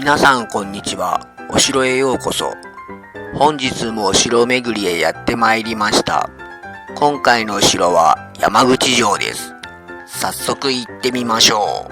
皆さんこんにちは。お城へようこそ。本日もお城巡りへやってまいりました。今回のお城は山口城です。早速行ってみましょう。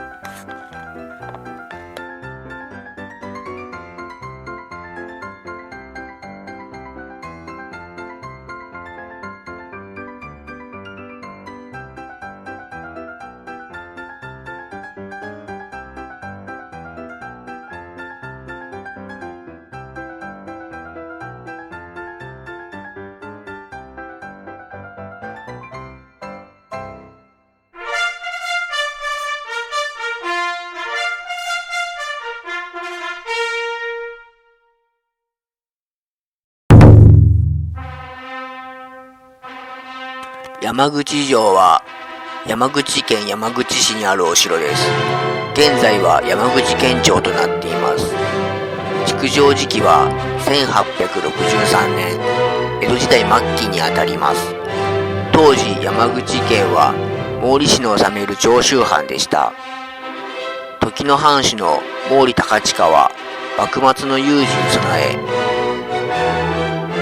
山口城は山口県山口市にあるお城です。現在は山口県庁となっています。築城時期は1863年、江戸時代末期にあたります。当時山口県は毛利氏の治める長州藩でした。時の藩主の毛利高親は幕末の有事に備え、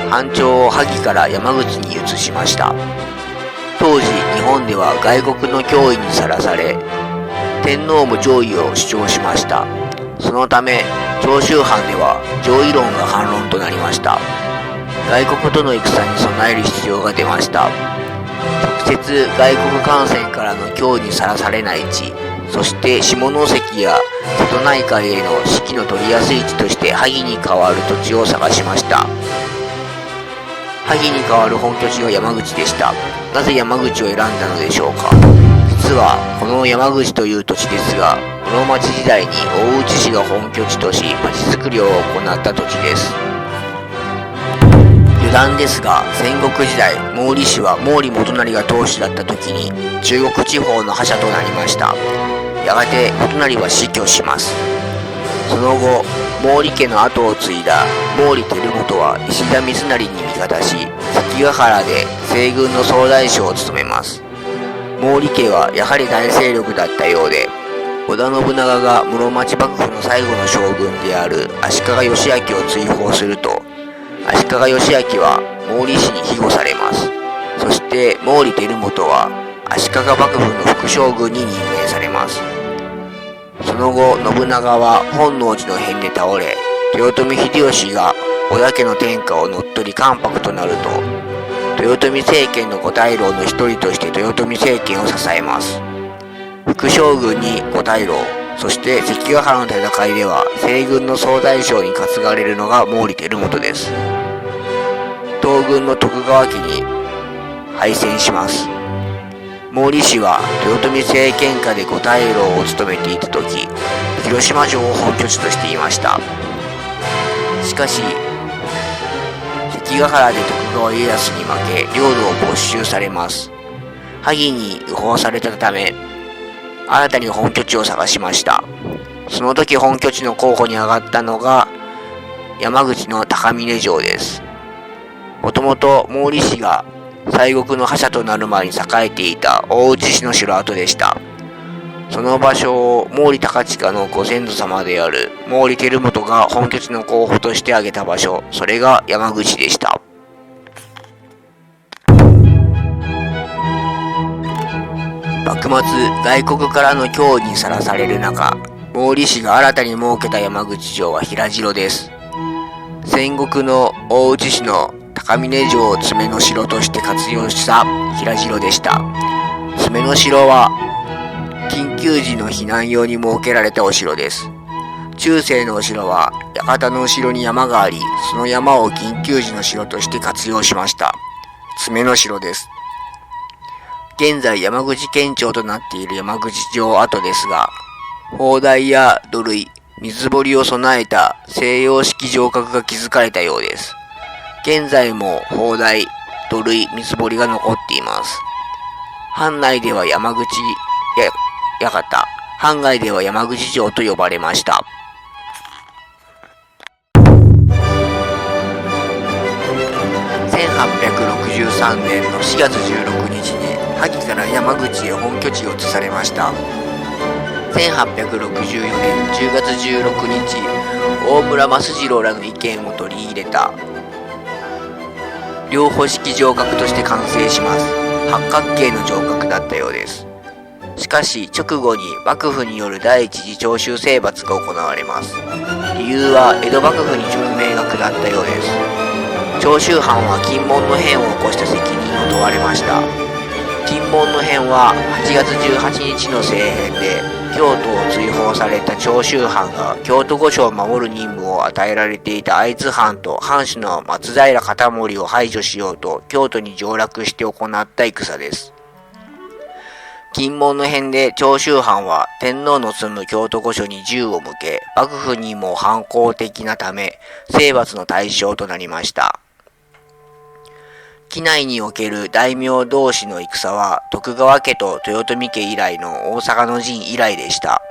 藩庁を萩から山口に移しました。当時日本では外国の脅威にさらされ、天皇も攘夷を主張しました。そのため長州藩では攘夷論が反論となりました。外国との戦に備える必要が出ました。直接外国艦船からの脅威にさらされない地、そして下関や瀬戸内海への指揮の取りやすい地として萩に代わる土地を探しました。萩に代わる本拠地が山口でした。なぜ山口を選んだのでしょうか。実はこの山口という土地ですが、室町時代に大内氏が本拠地とし町づくりを行った土地です。余談ですが、戦国時代毛利氏は毛利元就が当主だった時に中国地方の覇者となりました。やがて元就は死去します。その後毛利家の後を継いだ毛利輝元は石田三成に味方し、関ヶ原で西軍の総大将を務めます。毛利家はやはり大勢力だったようで、織田信長が室町幕府の最後の将軍である足利義昭を追放すると、足利義昭は毛利氏に庇護されます。そして毛利輝元は足利幕府の副将軍に任命されます。その後信長は本能寺の変で倒れ、豊臣秀吉が織田家の天下を乗っ取り関白となると、豊臣政権の五大老の一人として豊臣政権を支えます。副将軍に五大老、そして関ヶ原の戦いでは西軍の総大将に担がれるのが毛利輝元です。東軍の徳川家に敗戦します。毛利氏は豊臣政権下で五大老を務めていた時、広島城を本拠地としていました。しかし関ヶ原で徳川家康に負け、領土を没収されます。萩に流放されたため、新たに本拠地を探しました。その時本拠地の候補に上がったのが山口の高峰城です。もともと毛利氏が西国の覇者となる前に栄えていた大内氏の城跡でした。その場所を毛利高親のご先祖様である毛利輝元が本拠地の候補として挙げた場所、それが山口でした。幕末、外国からの脅威にさらされる中、毛利氏が新たに設けた山口城は平城です。戦国の大内氏の高峰城を詰めの城として活用した平城でした。詰めの城は緊急時の避難用に設けられたお城です。中世のお城は館の後ろに山があり、その山を緊急時の城として活用しました。詰めの城です。現在山口県庁となっている山口城跡ですが、砲台や土塁、水堀を備えた西洋式城郭が築かれたようです。現在も砲台、土塁、水堀が残っています。藩内では山口館、藩外では山口城と呼ばれました。1863年の4月16日に萩から山口へ本拠地を移されました。1864年10月16日、大村益次郎らの意見を取り入れた両方式城郭として完成します。八角形の城郭だったようです。しかし直後に幕府による第一次長州征伐が行われます。理由は江戸幕府に勅命が下ったようです。長州藩は禁門の変を起こした責任を問われました。禁門の変は8月18日の政変で京都を追放された長州藩が京都御所を守る任務を与えられていた会津藩と藩主の松平片盛を排除しようと京都に上洛して行った戦です。禁門の変で長州藩は天皇の住む京都御所に銃を向け、幕府にも反抗的なため征伐の対象となりました。畿内における大名同士の戦は徳川家と豊臣家以来の大阪の陣以来でした。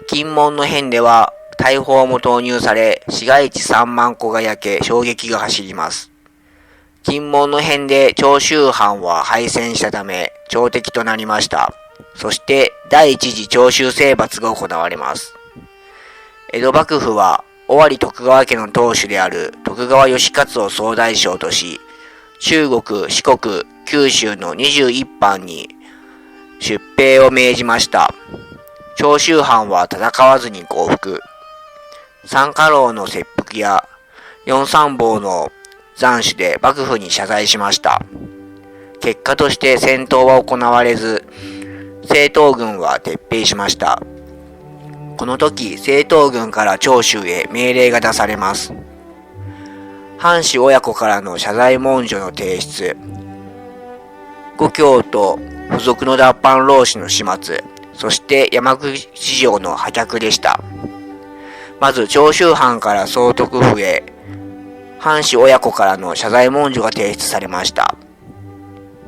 禁門の変では大砲も投入され、市街地3万戸が焼け衝撃が走ります。禁門の変で長州藩は敗戦したため朝敵となりました。そして第一次長州征伐が行われます。江戸幕府は尾張徳川家の当主である徳川義勝を総大将とし、中国、四国、九州の21藩に出兵を命じました。長州藩は戦わずに降伏。三家老の切腹や四三坊の斬首で幕府に謝罪しました。結果として戦闘は行われず、正統軍は撤兵しました。この時、正統軍から長州へ命令が出されます。藩士親子からの謝罪文書の提出、五京と付属の脱藩浪士の始末、そして山口城の破却でした。まず長州藩から総督府へ、藩士親子からの謝罪文書が提出されました。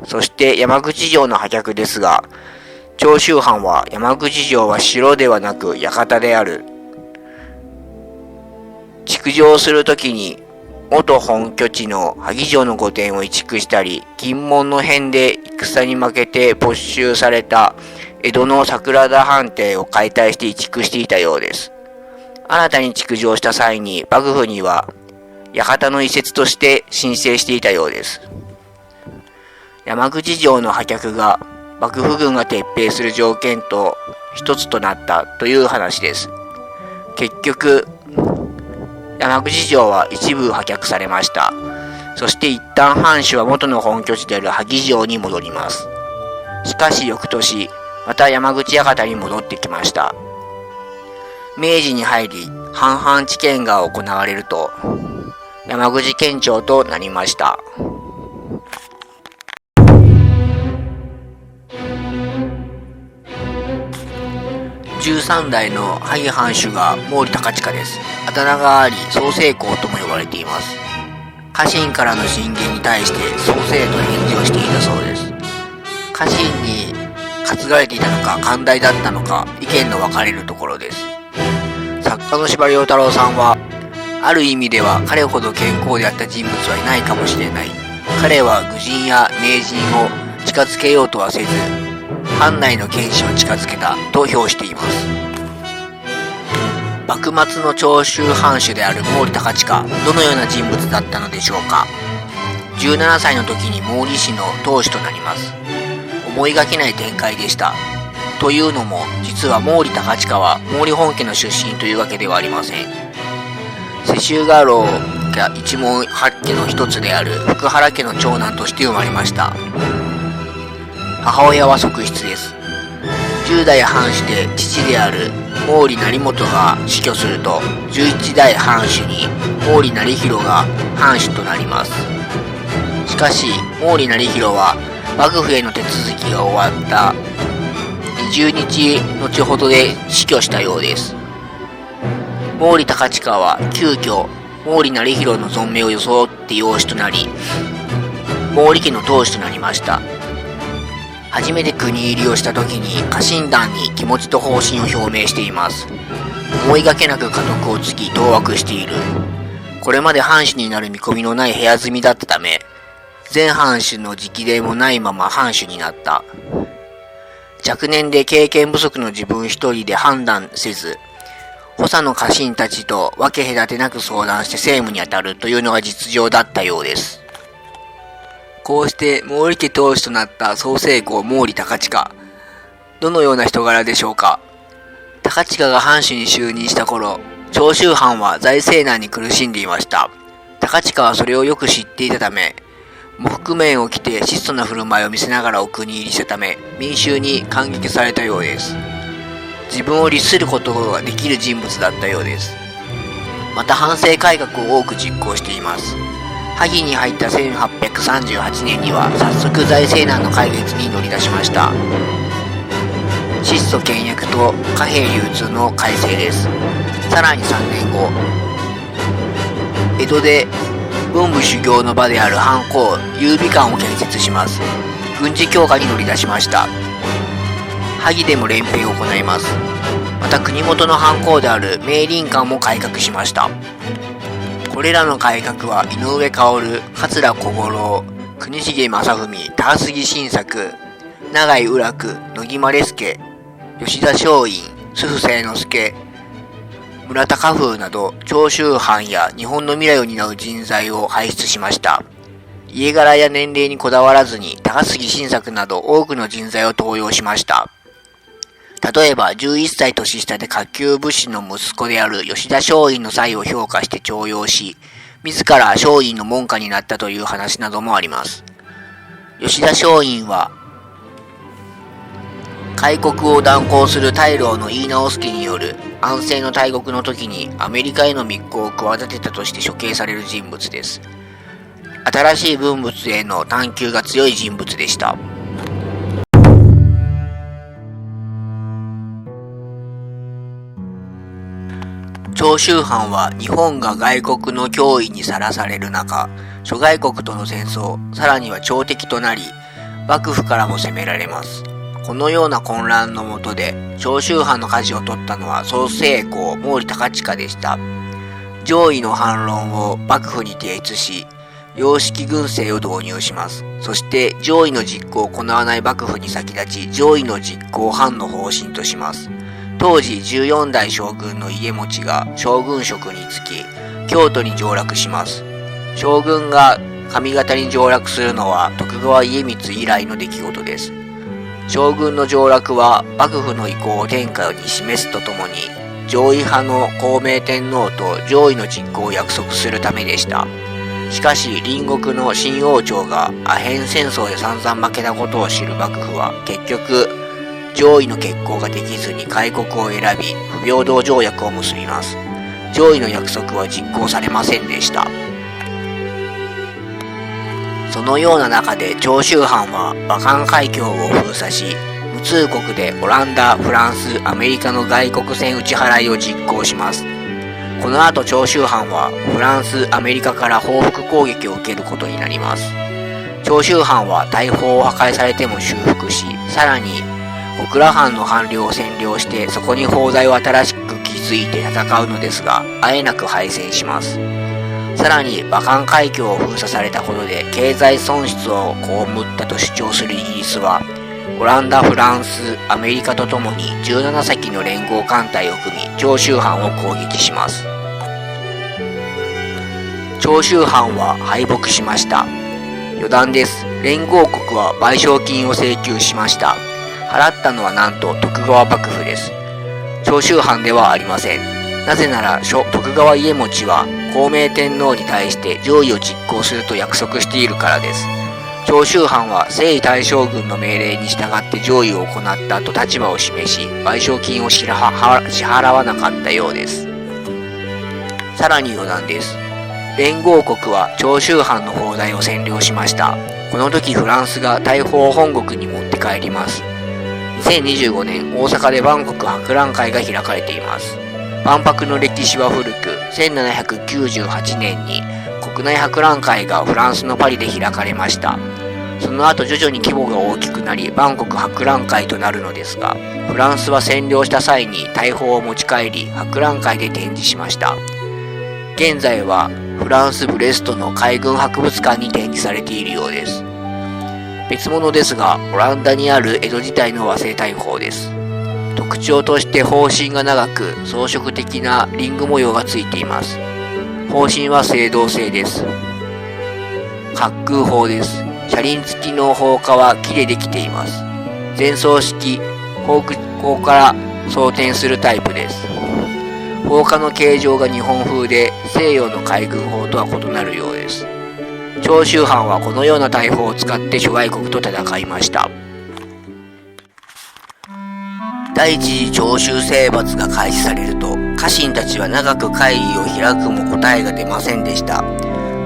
そして山口城の破却ですが、長州藩は山口城は城ではなく館である。築城するときに元本拠地の萩城の御殿を移築したり、禁門の変で戦に負けて没収された江戸の桜田藩邸を解体して移築していたようです。新たに築城した際に幕府には館の移設として申請していたようです。山口城の破却が幕府軍が撤兵する条件と一つとなったという話です。結局、山口城は一部破却されました。そして一旦藩主は元の本拠地である萩城に戻ります。しかし翌年、また山口館に戻ってきました。明治に入り、藩藩置県が行われると、山口県庁となりました。13代の萩藩主が毛利高親です。あだ名があり、創世公とも呼ばれています。家臣からの進言に対して創世と返事をしていたそうです。家臣に担がれていたのか寛大だったのか意見の分かれるところです。作家の司馬遼太郎さんは、ある意味では彼ほど健康であった人物はいないかもしれない。彼は愚人や名人を近づけようとはせず、藩内の権士を近づけたと評しています。幕末の長州藩主である毛利高親、どのような人物だったのでしょうか。17歳の時に毛利氏の当主となります。思いがけない展開でした。というのも、実は毛利高親は毛利本家の出身というわけではありません。世襲家老が一門八家の一つである福原家の長男として生まれました。母親は側室です。10代藩主で父である毛利成元が死去すると、11代藩主に毛利成弘が藩主となります。しかし毛利成弘は幕府への手続きが終わった20日後ほどで死去したようです。毛利高親は急遽毛利成弘の存命を装って養子となり、毛利家の当主となりました。初めて国入りをした時に家臣団に気持ちと方針を表明しています。思いがけなく家督を継ぎ当惑している。これまで藩主になる見込みのない部屋住みだったため、前藩主の直伝もないまま藩主になった。若年で経験不足の自分一人で判断せず、補佐の家臣たちと分け隔てなく相談して政務に当たるというのが実情だったようです。こうして毛利家当主となった創成公毛利高親。どのような人柄でしょうか。高親が藩主に就任した頃、長州藩は財政難に苦しんでいました。高親はそれをよく知っていたため、喪服面を着て質素な振る舞いを見せながらお国入りしたため、民衆に感激されたようです。自分を律することができる人物だったようです。また藩政改革を多く実行しています。萩に入った1838年には早速財政難の解決に乗り出しました。質素倹約と貨幣流通の改正です。さらに3年後、江戸で文武修行の場である藩校優美館を建設します。軍事強化に乗り出しました。萩でも連兵を行います。また国元の藩校である明倫館も改革しました。これらの改革は井上馨、桂小五郎、国重正文、高杉晋作、永井宇楽、野木マレ助、吉田松陰、須布清之助、村田家風など長州藩や日本の未来を担う人材を輩出しました。家柄や年齢にこだわらずに高杉晋作など多くの人材を登用しました。例えば11歳年下で下級武士の息子である吉田松陰の才を評価して重用し、自ら松陰の門下になったという話などもあります。吉田松陰は開国を断行する大老の井伊直弼による安政の大国の時にアメリカへの密航を企てたとして処刑される人物です。新しい文物への探求が強い人物でした。長州藩は日本が外国の脅威にさらされる中、諸外国との戦争、さらには朝敵となり、幕府からも攻められます。このような混乱の下で、長州藩の舵を取ったのは創成公毛利高親でした。上位の反論を幕府に提出し、洋式軍政を導入します。そして上位の実行を行わない幕府に先立ち、上位の実行を藩の方針とします。当時14代将軍の家持が将軍職に就き、京都に上洛します。将軍が上方に上洛するのは徳川家光以来の出来事です。将軍の上洛は幕府の意向を天下に示すとともに、上位派の孝明天皇と上位の実行を約束するためでした。しかし隣国の新王朝がアヘン戦争で散々負けたことを知る幕府は結局、上位の決行ができずに開国を選び、不平等条約を結びます。上位の約束は実行されませんでした。そのような中で長州藩はバカン海峡を封鎖し、無通国でオランダ、フランス、アメリカの外国船打ち払いを実行します。この後長州藩はフランス、アメリカから報復攻撃を受けることになります。長州藩は大砲を破壊されても修復し、さらに小倉藩の藩領を占領してそこに砲台を新しく築いて戦うのですが、あえなく敗戦します。さらにバカン海峡を封鎖されたことで経済損失を被ったと主張するイギリスは、オランダ、フランス、アメリカとともに17隻の連合艦隊を組み、長州藩を攻撃します。長州藩は敗北しました。余談です。連合国は賠償金を請求しました。払ったのはなんと徳川幕府です。長州藩ではありません。なぜなら徳川家持は孝明天皇に対して攘夷を実行すると約束しているからです。長州藩は征夷大将軍の命令に従って攘夷を行ったと立場を示し、賠償金を支払わなかったようです。さらに余談です。連合国は長州藩の砲台を占領しました。この時フランスが大砲を本国に持って帰ります。2025年大阪で万国博覧会が開かれています。万博の歴史は古く、1798年に国内博覧会がフランスのパリで開かれました。その後徐々に規模が大きくなり万国博覧会となるのですが、フランスは占領した際に大砲を持ち帰り博覧会で展示しました。現在はフランス・ブレストの海軍博物館に展示されているようです。別物ですが、オランダにある江戸時代の和製大砲です。特徴として砲身が長く装飾的なリング模様がついています。砲身は青銅製です。滑空砲です。車輪付きの砲火は木でできています。前装式砲から装填するタイプです。砲火の形状が日本風で西洋の海軍砲とは異なるようです。長州藩はこのような大砲を使って諸外国と戦いました。第一次長州征伐が開始されると、家臣たちは長く会議を開くも答えが出ませんでした。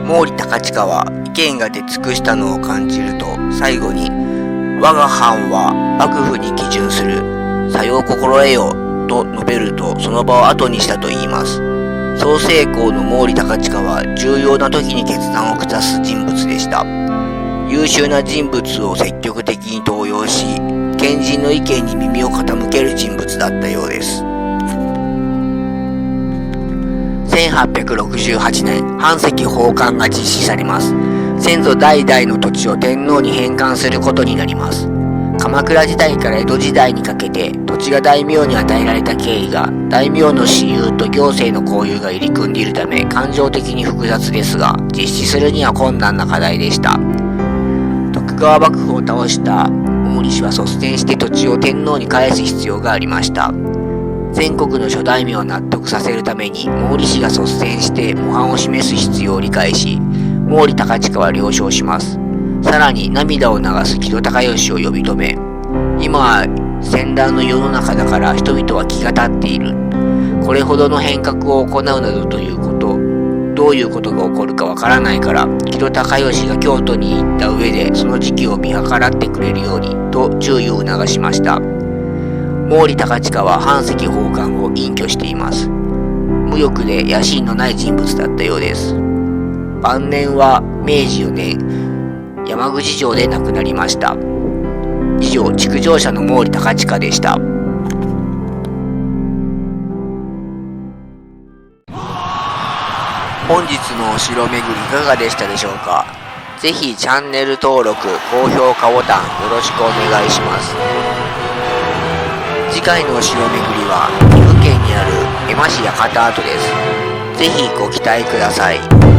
毛利高親は意見が出尽くしたのを感じると、最後に我が藩は幕府に基準する、さよう心得よと述べると、その場を後にしたと言います。総成功の毛利高親は重要な時に決断を下す人物でした。優秀な人物を積極的に登用し、賢人の意見に耳を傾ける人物だったようです。1868年、藩籍奉還が実施されます。先祖代々の土地を天皇に返還することになります。鎌倉時代から江戸時代にかけて土地が大名に与えられた経緯が大名の私有と行政の交友が入り組んでいるため感情的に複雑ですが、実施するには困難な課題でした。徳川幕府を倒した毛利氏は率先して土地を天皇に返す必要がありました。全国の諸大名を納得させるために毛利氏が率先して模範を示す必要を理解し、毛利高親は了承します。さらに涙を流す木戸孝允を呼び止め、今は戦乱の世の中だから人々は気が立っている。これほどの変革を行うなどということ、どういうことが起こるかわからないから、木戸孝允が京都に行った上でその時期を見計らってくれるようにと注意を促しました。毛利高親は藩籍奉還を隠居しています。無欲で野心のない人物だったようです。晩年は明治4年、山口城で亡くなりました。以上、築城者の毛利高親でした。本日のお城巡りいかがでしたでしょうか。ぜひチャンネル登録、高評価ボタンよろしくお願いします。次回のお城巡りは岐阜県にある恵麻市八幡跡です。ぜひご期待ください。